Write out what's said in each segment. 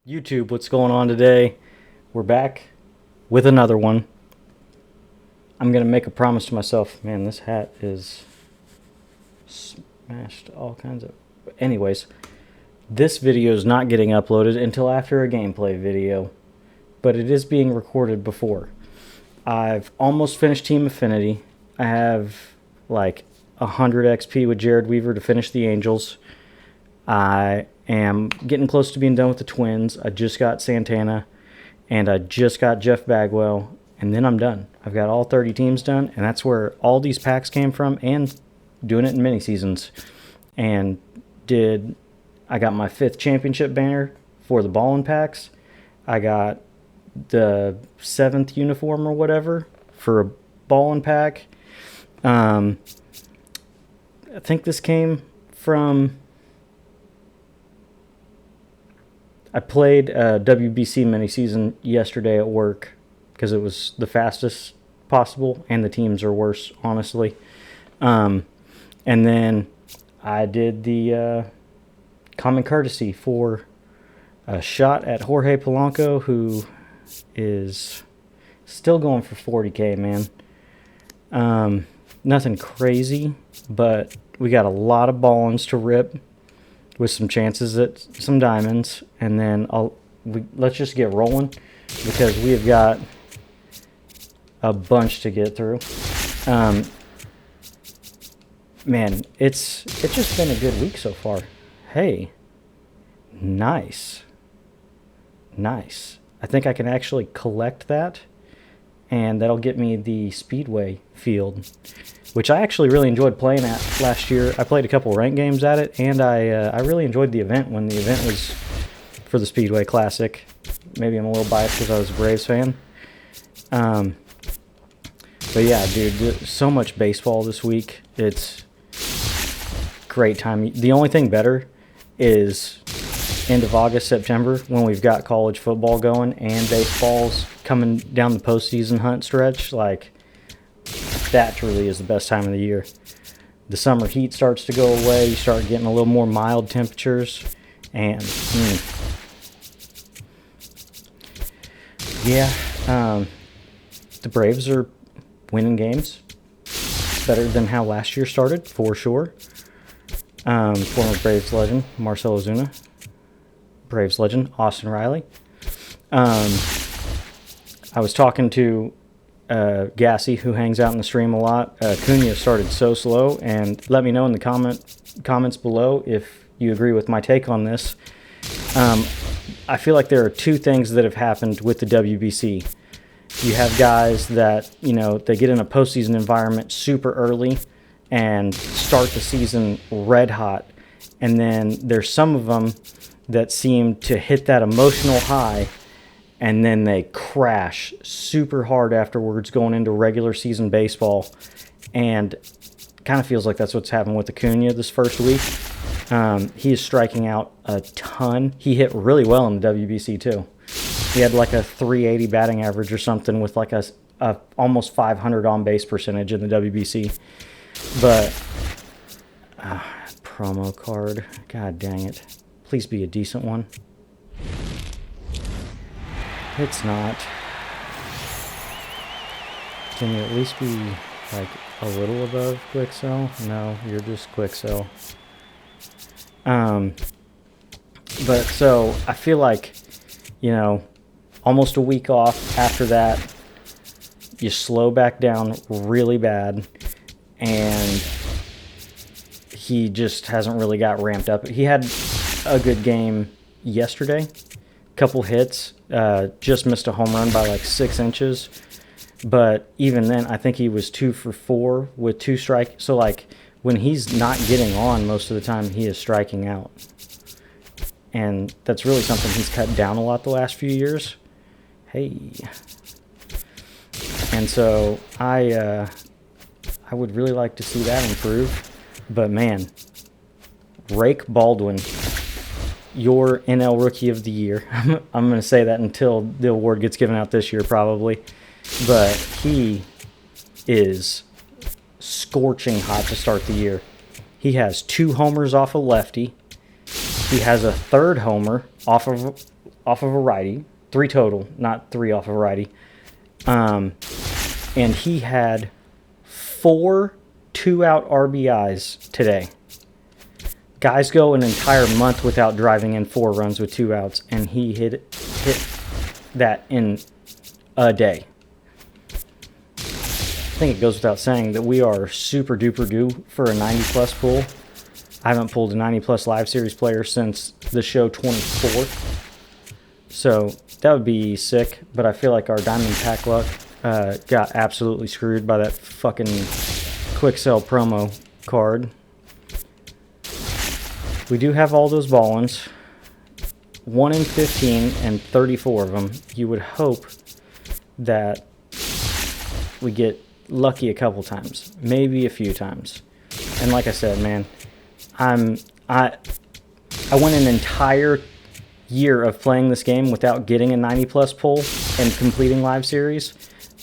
YouTube, what's going on today? We're back with another one. I'm going to make a promise to myself. Man, this hat is smashed all kinds of... Anyways, this video is not getting uploaded until after a gameplay video, but it is being recorded before. I've almost finished Team Affinity. I have like 100 XP with Jared Weaver to finish the Angels. I am getting close to being done with the Twins. I just got Santana, and I just got Jeff Bagwell, and then I'm done. I've got all 30 teams done, and that's where all these packs came from, and doing it in mini seasons. And I got my 5th championship banner for the ballin' packs. I got the 7th uniform or whatever for a ballin' pack. I think this came from... I played WBC mini-season yesterday at work because it was the fastest possible, and the teams are worse, honestly. And then I did the common courtesy for a shot at Jorge Polanco, who is still going for 40K, man. Nothing crazy, but we got a lot of ballins to rip, with some chances at some diamonds, and then let's just get rolling because we have got a bunch to get through. Man, it's just been a good week so far. Hey, nice. I think I can actually collect that, and that'll get me the Speedway field, which I actually really enjoyed playing at last year. I played a couple rank games at it, and I really enjoyed the event when the event was for the Speedway Classic. Maybe I'm a little biased because I was a Braves fan. But yeah, dude, so much baseball this week. It's great time. The only thing better is end of August, September, when we've got college football going and baseball's coming down the postseason hunt stretch. Like, that truly is the best time of the year. The summer heat starts to go away. You start getting a little more mild temperatures. And, yeah, the Braves are winning games. It's better than how last year started, for sure. Former Braves legend, Marcell Ozuna. Braves legend, Austin Riley. I was talking to Gassy, who hangs out in the stream a lot. Cunha started so slow, and let me know in the comments below if you agree with my take on this. I feel like there are two things that have happened with the WBC. You have guys that, they get in a postseason environment super early and start the season red hot, and then there's some of them that seem to hit that emotional high, and then they crash super hard afterwards going into regular season baseball. And kind of feels like that's what's happened with Acuna this first week. He is striking out a ton. He hit really well in the WBC too. He had like a 380 batting average or something with like a almost 500 on base percentage in the WBC. But promo card, god dang it. Please be a decent one. It's not. Can you at least be like a little above quick sell? No, you're just quick sell. But so I feel like, almost a week off after that, you slow back down really bad, and he just hasn't really got ramped up. He had a good game yesterday. Couple hits, just missed a home run by like 6 inches, but even then I think he was 2 for 4 with 2 strikes. So like when he's not getting on most of the time, he is striking out, and that's really something he's cut down a lot the last few years. Hey, and so I would really like to see that improve. But man, Rake Baldwin, your NL Rookie of the Year. I'm going to say that until the award gets given out this year, probably. But he is scorching hot to start the year. He has 2 homers off a lefty. He has a 3rd homer off of off of a righty. 3 total, not 3 off of a righty. And he had 4 2-out RBIs today. Guys go an entire month without driving in 4 runs with 2 outs, and he hit that in a day. I think it goes without saying that we are super duper due for a 90-plus pull. I haven't pulled a 90-plus Live Series player since the show 24. So that would be sick, but I feel like our Diamond Pack luck got absolutely screwed by that fucking quick sell promo card. We do have all those ball-ins. 1 in 15 and 34 of them. You would hope that we get lucky a couple times, maybe a few times. And like I said, man, I went an entire year of playing this game without getting a 90-plus pull and completing Live Series.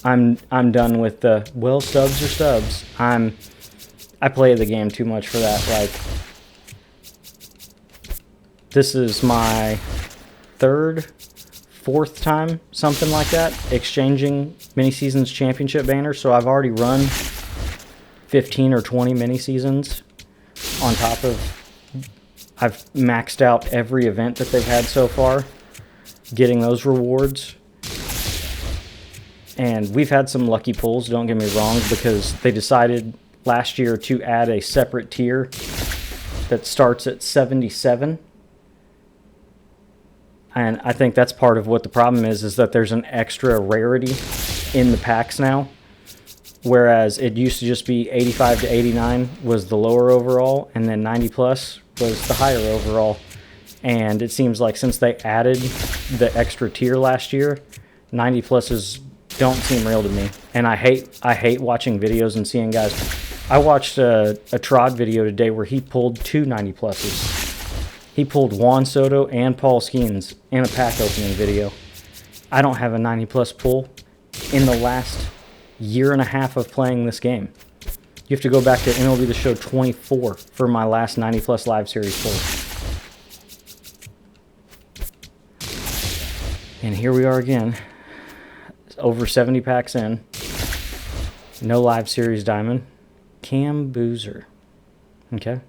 I'm done with the, well, stubs are stubs. I play the game too much for that. Like, this is my 3rd, 4th time, something like that, exchanging mini-seasons championship banners. So I've already run 15 or 20 mini-seasons on top of, I've maxed out every event that they've had so far, getting those rewards. And we've had some lucky pulls, don't get me wrong, because they decided last year to add a separate tier that starts at 77. And I think that's part of what the problem is that there's an extra rarity in the packs now. Whereas it used to just be 85 to 89 was the lower overall, and then 90 plus was the higher overall. And it seems like since they added the extra tier last year, 90 pluses don't seem real to me. And I hate watching videos and seeing guys. I watched a Trod video today where he pulled 2 90 pluses. He pulled Juan Soto and Paul Skeens in a pack opening video. I don't have a 90-plus pull in the last year and a half of playing this game. You have to go back to MLB The Show 24 for my last 90-plus Live Series pull. And here we are again. Over 70 packs in. No Live Series Diamond. Cam Boozer. Okay.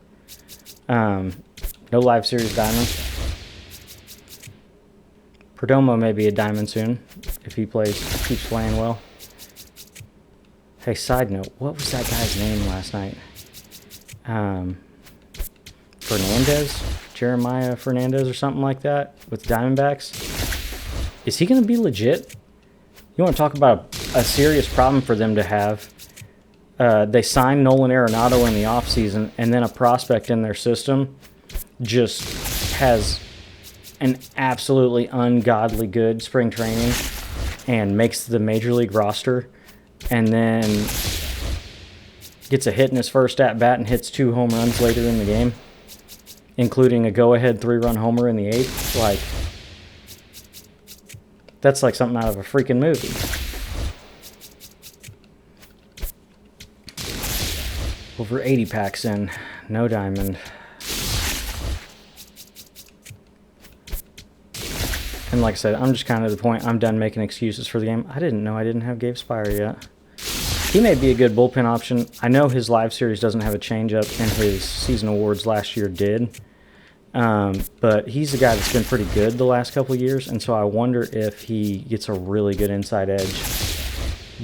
No Live Series Diamond. Perdomo may be a diamond soon if he keeps playing well. Hey, side note, what was that guy's name last night? Fernandez? Jeremiah Fernandez or something like that with Diamondbacks? Is he going to be legit? You want to talk about a serious problem for them to have? They signed Nolan Arenado in the offseason, and then a prospect in their system just has an absolutely ungodly good spring training and makes the major league roster, and then gets a hit in his first at-bat and hits 2 home runs later in the game, including a go-ahead 3-run homer in the 8th. Like, that's like something out of a freaking movie. Over 80 packs in. No diamond. And like I said, I'm just kind of at the point I'm done making excuses for the game. I didn't know I didn't have Gabe Spire yet. He may be a good bullpen option. I know his Live Series doesn't have a changeup, and his season awards last year did. But he's a guy that's been pretty good the last couple of years, and so I wonder if he gets a really good inside edge.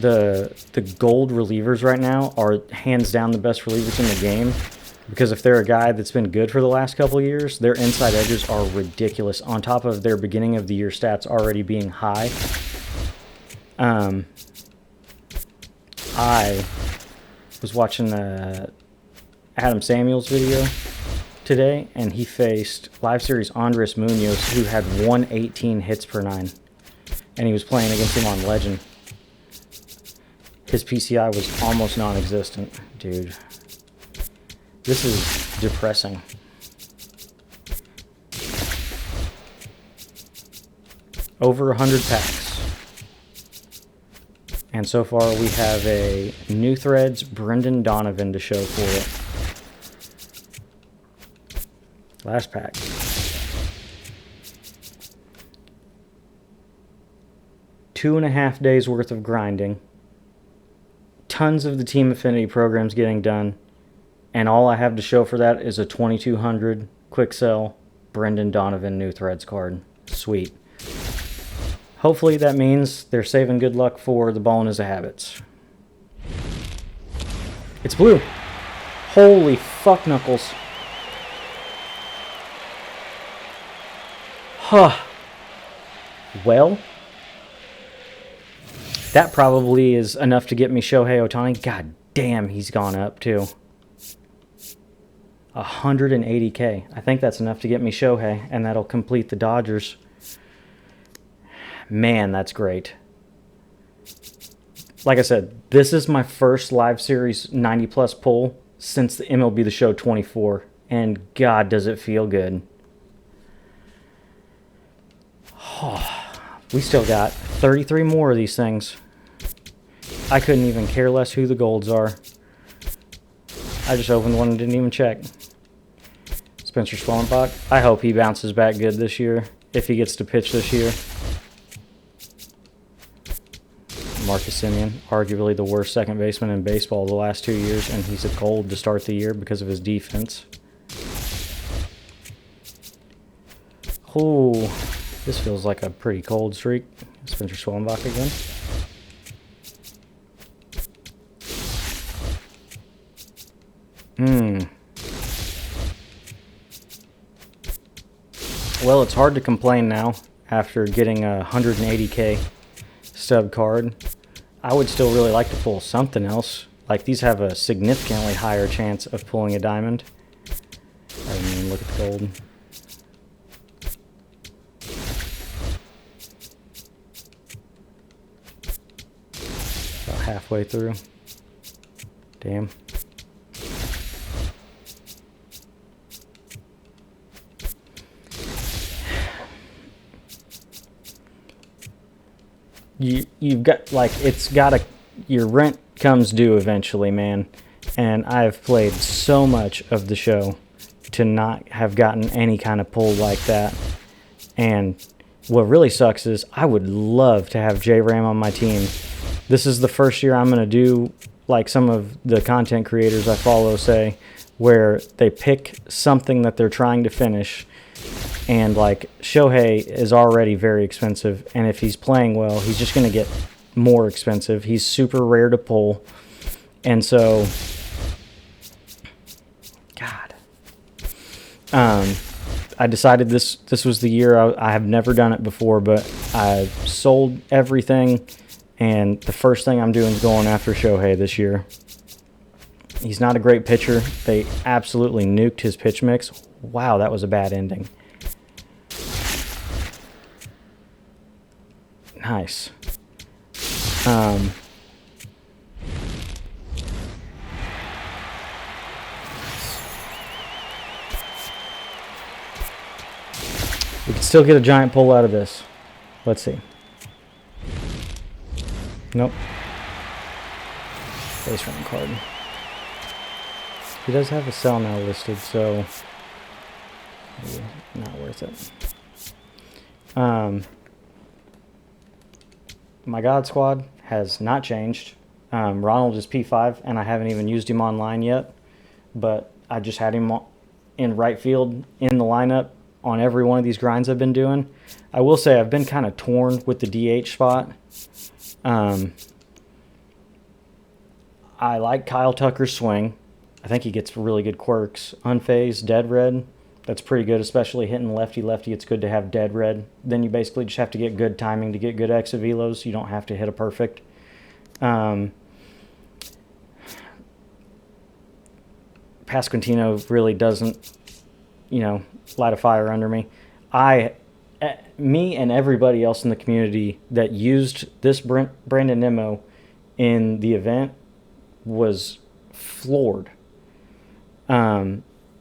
The gold relievers right now are hands down the best relievers in the game, because if they're a guy that's been good for the last couple of years, their inside edges are ridiculous, on top of their beginning of the year stats already being high. I was watching Adam Samuels video today, and he faced Live Series Andres Munoz, who had 118 hits per 9, and he was playing against him on Legend. His PCI was almost non-existent. Dude, this is depressing. Over 100 packs. And so far we have a New Threads Brendan Donovan to show for it. Last pack. 2.5 days worth of grinding, tons of the Team Affinity programs getting done, and all I have to show for that is a 2200 quick sell Brendan Donovan new threads card. Sweet. Hopefully that means they're saving good luck for the Ballin' Is a Habits. It's blue. Holy fuck knuckles. Huh. Well, that probably is enough to get me Shohei Ohtani. God damn, he's gone up too. 180K. I think that's enough to get me Shohei, and that'll complete the Dodgers. Man, that's great. Like I said, this is my first live series 90-plus pull since the MLB The Show 24, and God, does it feel good. Oh, we still got 33 more of these things. I couldn't even care less who the golds are. I just opened one and didn't even check. Spencer Schwellenbach. I hope he bounces back good this year, if he gets to pitch this year. Marcus Semien, arguably the worst second baseman in baseball the last 2 years, and he's a gold to start the year because of his defense. Oh, this feels like a pretty cold streak. Spencer Schwellenbach again. Well, it's hard to complain now after getting a 180K stub card. I would still really like to pull something else. Like, these have a significantly higher chance of pulling a diamond. I didn't even look at the gold. About halfway through. Damn. You've got, like, it's gotta, your rent comes due eventually, man. And I've played so much of the show to not have gotten any kind of pull like that. And what really sucks is I would love to have J-Ram on my team. This is the first year I'm going to do, like some of the content creators I follow say, where they pick something that they're trying to finish. And, like, Shohei is already very expensive, and if he's playing well, he's just going to get more expensive. He's super rare to pull, and so, God. I decided this was the year. I have never done it before, but I sold everything, and the first thing I'm doing is going after Shohei this year. He's not a great pitcher. They absolutely nuked his pitch mix. Wow, that was a bad ending. Nice. We can still get a giant pull out of this. Let's see. Nope. Base running card. He does have a sell now listed, so maybe not worth it. My God Squad has not changed. Ronald is P5, and I haven't even used him online yet, but I just had him in right field in the lineup on every one of these grinds I've been doing. I will say I've been kind of torn with the DH spot. I like Kyle Tucker's swing. I think he gets really good quirks. Unfazed, dead red. That's pretty good, especially hitting lefty-lefty. It's good to have dead red. Then you basically just have to get good timing to get good exit velos. You don't have to hit a perfect. Pasquantino really doesn't, light a fire under me. Me and everybody else in the community that used this Brandon Nimmo in the event was floored.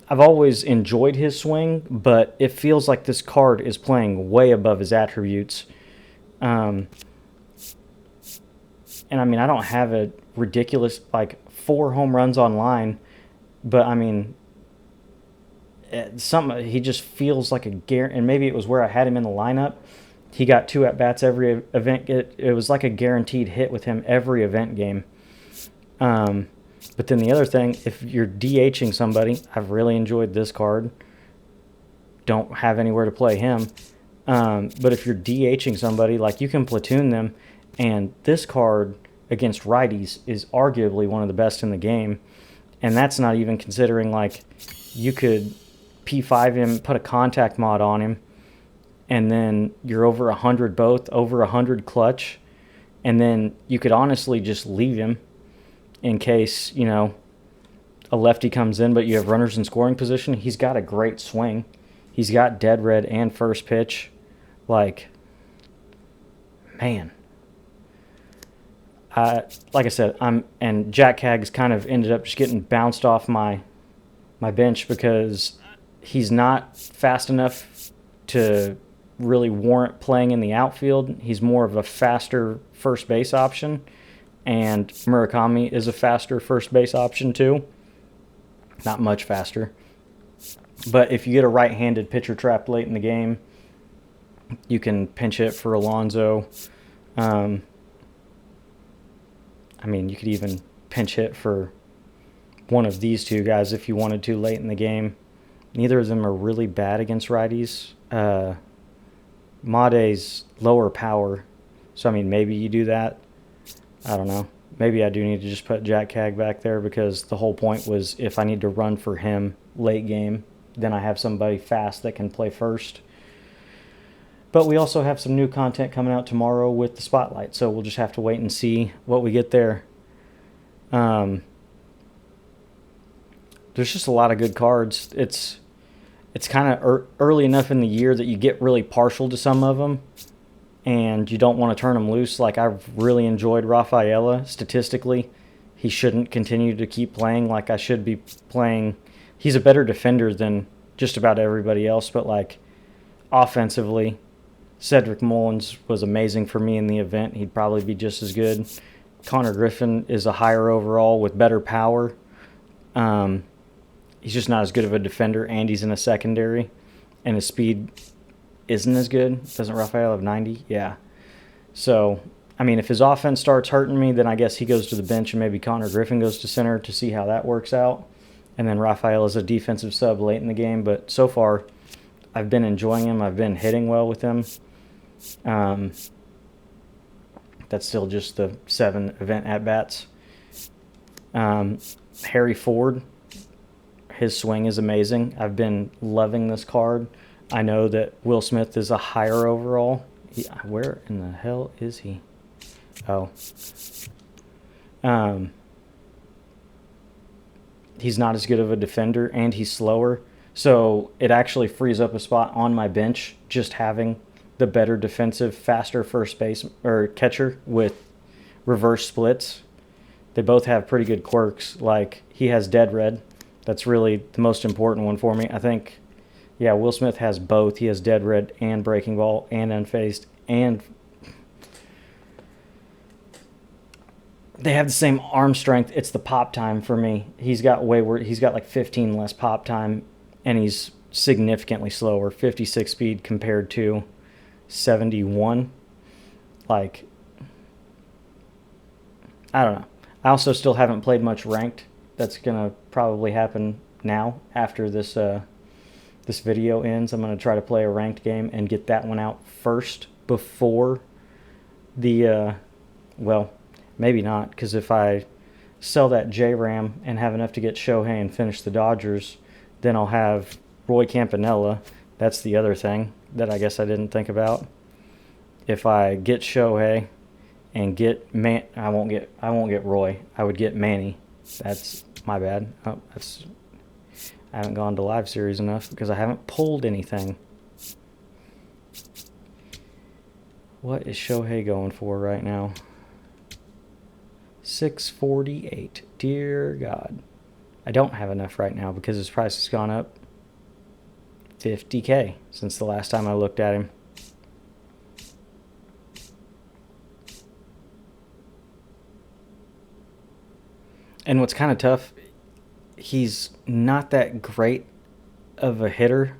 I've always enjoyed his swing, but it feels like this card is playing way above his attributes. And I mean, I don't have a ridiculous, 4 home runs online, but I mean, he just feels like a guarantee, and maybe it was where I had him in the lineup, He got 2 at-bats every event. It was like a guaranteed hit with him every event game. But then the other thing, if you're DHing somebody, I've really enjoyed this card. Don't have anywhere to play him. But if you're DHing somebody, like, you can platoon them. And this card against righties is arguably one of the best in the game. And that's not even considering, like, you could P5 him, put a contact mod on him, and then you're over 100 both, over 100 clutch. And then you could honestly just leave him in case, you know, a lefty comes in, but you have runners in scoring position. He's got a great swing. He's got dead red and first pitch. Like, man. Like I said, and Jack Hagg's kind of ended up just getting bounced off my bench because he's not fast enough to really warrant playing in the outfield. He's more of a faster first base option, and Murakami is a faster first base option too. Not much faster. But if you get a right-handed pitcher trapped late in the game, you can pinch hit for Alonso. I mean, you could even pinch hit for one of these two guys if you wanted to late in the game. Neither of them are really bad against righties. Made's lower power, so I mean, maybe you do that. I don't know. Maybe I do need to just put Jack Hagg back there because the whole point was if I need to run for him late game, then I have somebody fast that can play first. But we also have some new content coming out tomorrow with the Spotlight, so we'll just have to wait and see what we get there. There's just a lot of good cards. It's kind of early enough in the year that you get really partial to some of them, and you don't want to turn them loose. Like, I've really enjoyed Rafaela. Statistically, he shouldn't continue to keep playing like I should be playing. He's a better defender than just about everybody else, but, like, offensively, Cedric Mullins was amazing for me in the event. He'd probably be just as good. Connor Griffin is a higher overall with better power. He's just not as good of a defender, and he's in a secondary, and his speed isn't as good. Doesn't Rafael have 90? Yeah. So, I mean, if his offense starts hurting me, then I guess he goes to the bench and maybe Connor Griffin goes to center to see how that works out. And then Rafael is a defensive sub late in the game. But so far, I've been enjoying him. I've been hitting well with him. That's still just the 7 event at-bats. Harry Ford, his swing is amazing. I've been loving this card. I know that Will Smith is a higher overall. Where in the hell is he? Oh. He's not as good of a defender, and he's slower. So it actually frees up a spot on my bench just having the better defensive, faster first base or catcher with reverse splits. They both have pretty good quirks. Like, he has dead red. That's really the most important one for me. I think, yeah, Will Smith has both. He has dead red and breaking ball and unfazed, and they have the same arm strength. It's the pop time for me. He's got like 15 less pop time, and he's significantly slower, 56 speed compared to 71. Like, I don't know. I also still haven't played much ranked. That's gonna probably happen now after this this video ends. I'm gonna try to play a ranked game and get that one out first before the well, maybe not, because if I sell that J-Ram and have enough to get Shohei and finish the Dodgers, then I'll have Roy Campanella. That's the other thing that I guess I didn't think about. If I get Shohei and get I won't get Roy. I would get Manny. That's my bad. Oh, I haven't gone to live series enough because I haven't pulled anything. What is Shohei going for right now? 648. Dear God. I don't have enough right now because his price has gone up $50K since the last time I looked at him. And what's kind of tough, he's not that great of a hitter,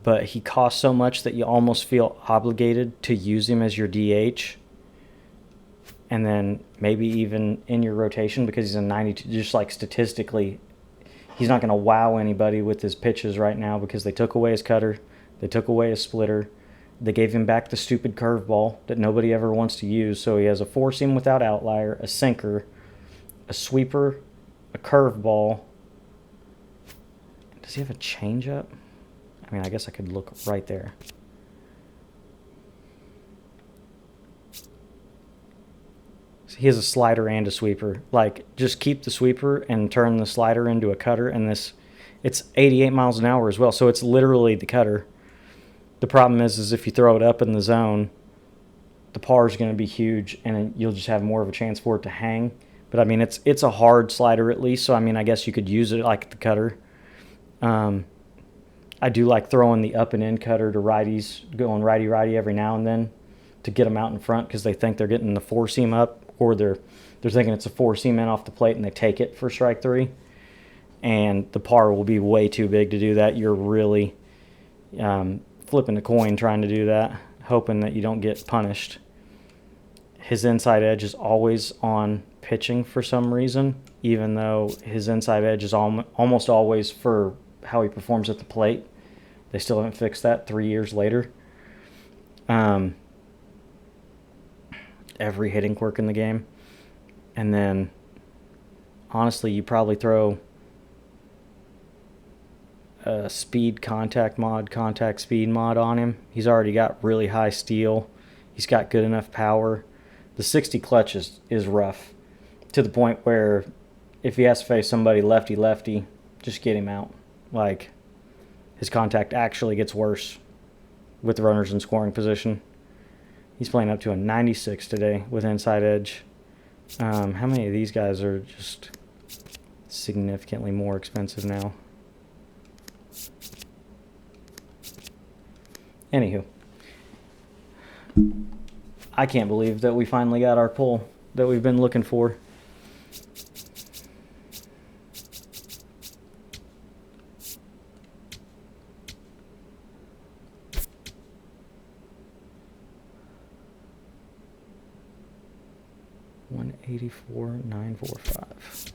but he costs so much that you almost feel obligated to use him as your DH. And then maybe even in your rotation because he's a 92. Just like statistically, he's not going to wow anybody with his pitches right now because they took away his cutter. They took away his splitter. They gave him back the stupid curveball that nobody ever wants to use. So he has a four-seam without outlier, a sinker, a sweeper, a curveball. Does he have a changeup? I mean, I guess I could look right there. He has a slider and a sweeper. Like, just keep the sweeper and turn the slider into a cutter. And it's 88 miles an hour as well. So it's literally the cutter. The problem is if you throw it up in the zone, the par is going to be huge, and you'll just have more of a chance for it to hang. But I mean, it's a hard slider at least. So I mean, I guess you could use it like the cutter. I do like throwing the up and in cutter to righties, going righty every now and then to get them out in front because they think they're getting the four seam up. Or they're thinking it's a four-seam in off the plate and they take it for strike three. And the par will be way too big to do that. You're really flipping the coin trying to do that, hoping that you don't get punished. His inside edge is always on pitching for some reason, even though his inside edge is almost always for how he performs at the plate. They still haven't fixed that 3 years later. Every hitting quirk in the game. And then, honestly, you probably throw a speed contact speed mod on him. He's already got really high steal. He's got good enough power. The 60 clutch is rough to the point where if he has to face somebody lefty, just get him out. Like, his contact actually gets worse with runners in scoring position. He's playing up to a 96 today with inside edge. How many of these guys are just significantly more expensive now? Anywho, I can't believe that we finally got our pull that we've been looking for. $184,945.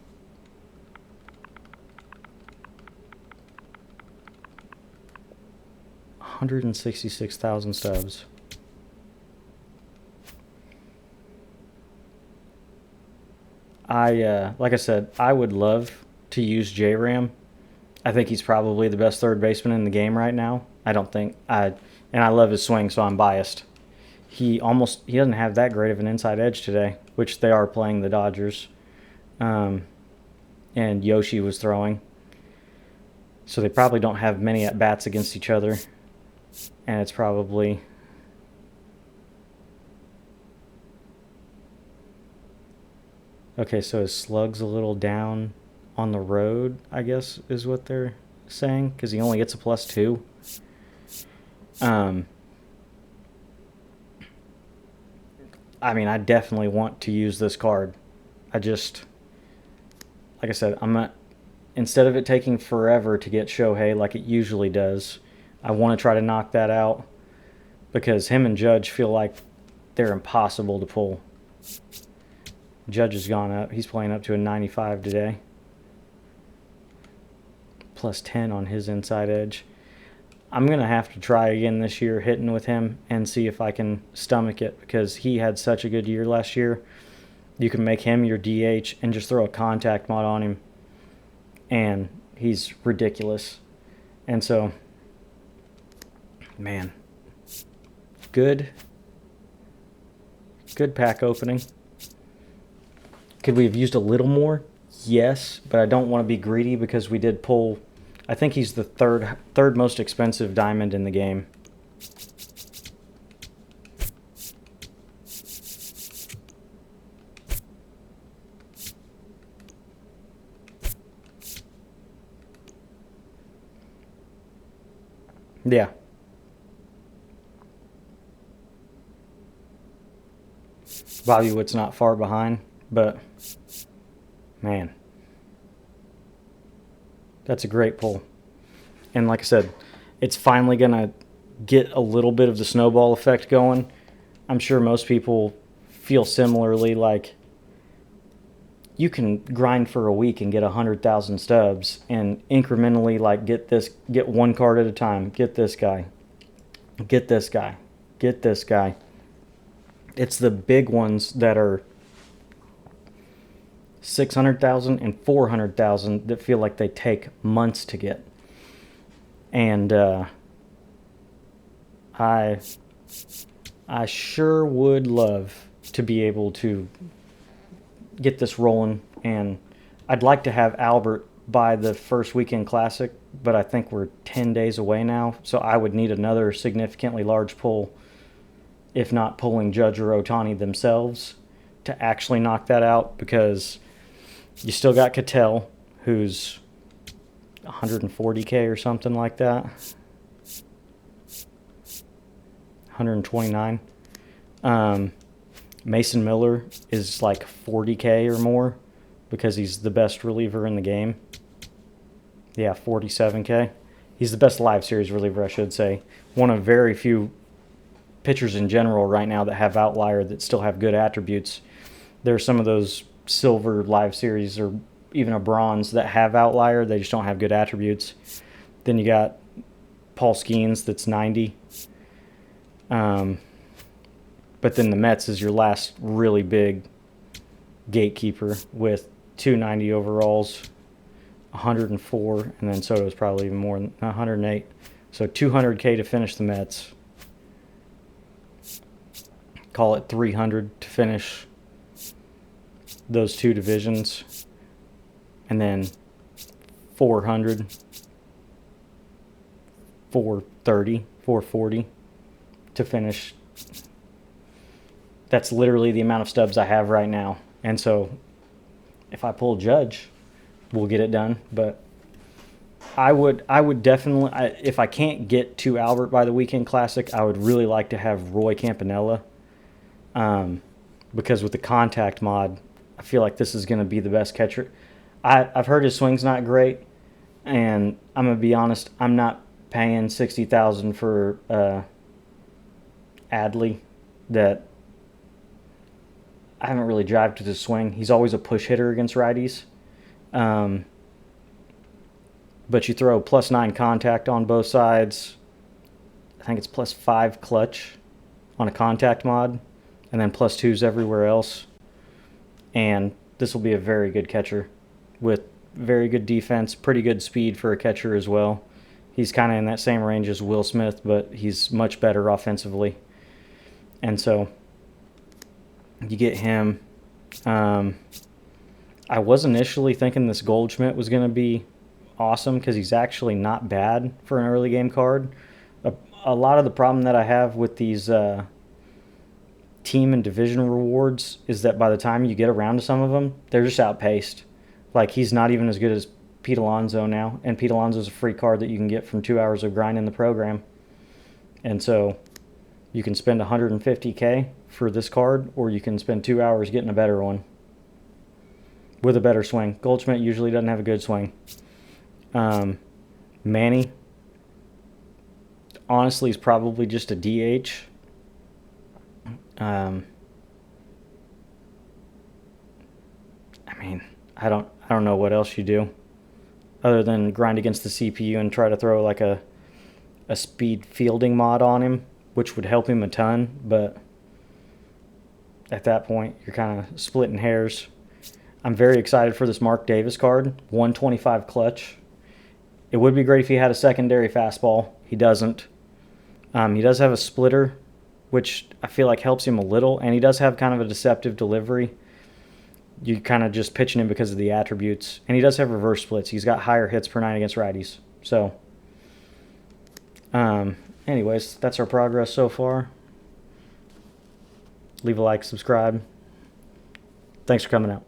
$166,000 stubs. Like I said, I would love to use J-Ram. I think he's probably the best third baseman in the game right now. I love his swing, so I'm biased. He doesn't have that great of an inside edge today, which they are playing the Dodgers. And Yoshi was throwing. So they probably don't have many at-bats against each other. And it's probably... Okay, so his slug's a little down on the road, I guess, is what they're saying, because he only gets a +2. I mean, I definitely want to use this card. Like I said, instead of it taking forever to get Shohei like it usually does, I want to try to knock that out because him and Judge feel like they're impossible to pull. Judge has gone up. He's playing up to a 95 today. +10 on his inside edge. I'm going to have to try again this year hitting with him and see if I can stomach it because he had such a good year last year. You can make him your DH and just throw a contact mod on him. And he's ridiculous. And so, man, good pack opening. Could we have used a little more? Yes, but I don't want to be greedy because we did pull... I think he's the third most expensive diamond in the game. Yeah. Bobby Wood's not far behind, but man, that's a great pull. And like I said, it's finally going to get a little bit of the snowball effect going. I'm sure most people feel similarly, like you can grind for a week and get 100,000 stubs and incrementally like get one card at a time, get this guy, get this guy, get this guy. It's the big ones that are 600,000 and 400,000 that feel like they take months to get. And I sure would love to be able to get this rolling, and I'd like to have Albert by the first weekend classic, but I think we're 10 days away now, so I would need another significantly large pull, if not pulling Judge or Otani themselves, to actually knock that out, because you still got Cattell, who's 140K or something like that. 129. Mason Miller is like 40K or more because he's the best reliever in the game. Yeah, 47K. He's the best live series reliever, I should say. One of very few pitchers in general right now that have outlier that still have good attributes. There are some of those silver live series or even a bronze that have outlier. They just don't have good attributes. Then you got Paul Skeens that's 90. But then the Mets is your last really big gatekeeper with 290 overalls, 104, and then Soto's probably even more than 108. So 200K to finish the Mets. Call it 300 to finish those two divisions. And then 400, 430, 440 to finish. That's literally the amount of stubs I have right now. And so if I pull Judge, we'll get it done. But I would definitely, if I can't get to Albert by the weekend classic, I would really like to have Roy Campanella. Because with the contact mod, I feel like this is going to be the best catcher. I've heard his swing's not great, and I'm going to be honest, I'm not paying $60,000 for Adley that I haven't really jived to his swing. He's always a push hitter against righties. But you throw +9 contact on both sides. I think it's +5 clutch on a contact mod, and then +2s everywhere else. And this will be a very good catcher with very good defense, pretty good speed for a catcher as well. He's kind of in that same range as Will Smith, but he's much better offensively. And so you get him. I was initially thinking this Goldschmidt was going to be awesome because he's actually not bad for an early game card. A lot of the problem that I have with these team and division rewards is that by the time you get around to some of them, they're just outpaced. Like, he's not even as good as Pete Alonso now, and Pete Alonso's a free card that you can get from 2 hours of grind in the program. And so you can spend 150K for this card, or you can spend 2 hours getting a better one with a better swing. Goldschmidt usually doesn't have a good swing. Manny, honestly, is probably just a DH. I mean, I don't know what else you do other than grind against the CPU and try to throw like a speed fielding mod on him, which would help him a ton, but at that point you're kind of splitting hairs. I'm very excited for this Mark Davis card, 125 clutch. It would be great if he had a secondary fastball. He doesn't. He does have a splitter, which I feel like helps him a little, and he does have kind of a deceptive delivery. You kind of just pitching him because of the attributes. And he does have reverse splits. He's got higher hits per nine against righties. So, anyways, that's our progress so far. Leave a like, subscribe. Thanks for coming out.